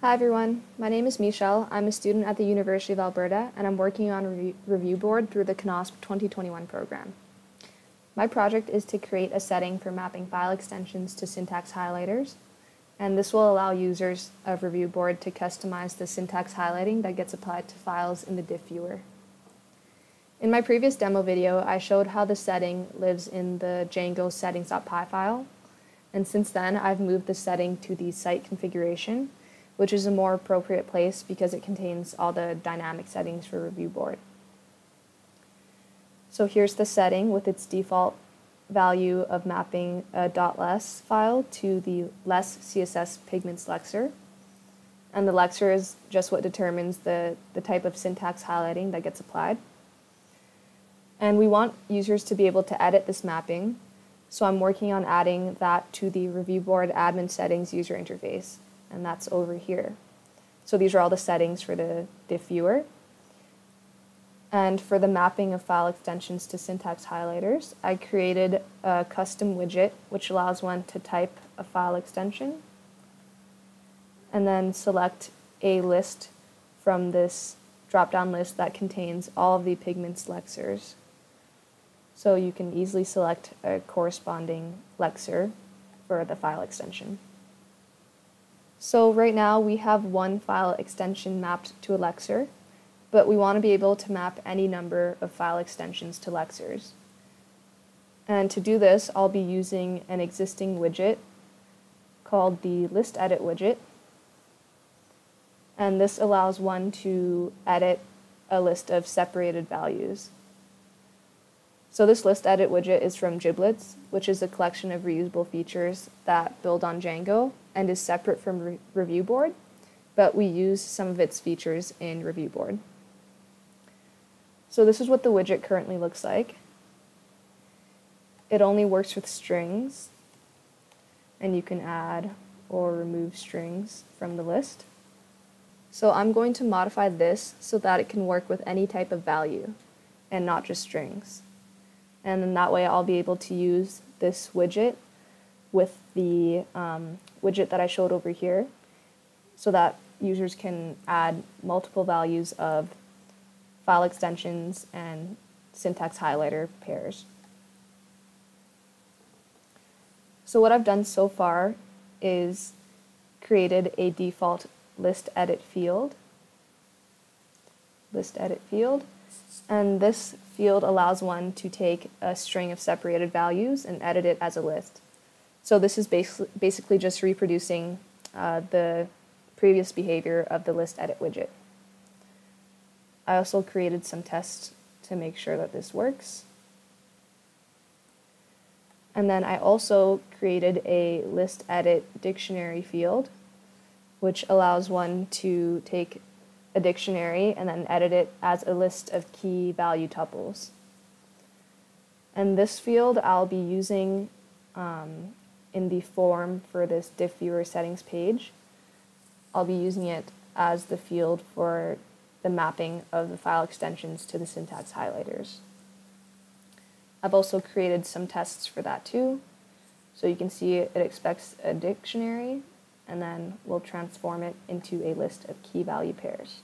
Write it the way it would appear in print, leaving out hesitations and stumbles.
Hi everyone, my name is Michelle. I'm a student at the University of Alberta and I'm working on a review board through the CANOSP 2021 program. My project is to create a setting for mapping file extensions to syntax highlighters, and this will allow users of review board to customize the syntax highlighting that gets applied to files in the diff viewer. In my previous demo video, I showed how the setting lives in the Django settings.py file, and since then I've moved the setting to the site configuration, which is a more appropriate place because it contains all the dynamic settings for review board. So here's the setting with its default value of mapping a .less file to the less CSS pigments lexer. And the lexer is just what determines the type of syntax highlighting that gets applied. And we want users to be able to edit this mapping, so I'm working on adding that to the review board admin settings user interface. And that's over here. So these are all the settings for the diff viewer. And for the mapping of file extensions to syntax highlighters, I created a custom widget which allows one to type a file extension and then select a list from this drop-down list that contains all of the pigments lexers. So you can easily select a corresponding lexer for the file extension. So right now we have one file extension mapped to a lexer, but we want to be able to map any number of file extensions to lexers. And to do this, I'll be using an existing widget called the List Edit widget. And this allows one to edit a list of separated values. So this List Edit widget is from Giblets, which is a collection of reusable features that build on Django and is separate from review board, but we use some of its features in review board. So this is what the widget currently looks like. It only works with strings, and you can add or remove strings from the list. So I'm going to modify this so that it can work with any type of value and not just strings. And then that way I'll be able to use this widget with the widget that I showed over here so that users can add multiple values of file extensions and syntax highlighter pairs. So what I've done so far is created a default list edit field, and this field allows one to take a string of separated values and edit it as a list. So this is basically just reproducing the previous behavior of the list edit widget. I also created some tests to make sure that this works. And then I also created a list edit dictionary field, which allows one to take a dictionary and then edit it as a list of key value tuples. And this field I'll be using in the form for this diff viewer settings page. I'll be using it as the field for the mapping of the file extensions to the syntax highlighters. I've also created some tests for that too. So you can see it expects a dictionary, and then we'll transform it into a list of key value pairs.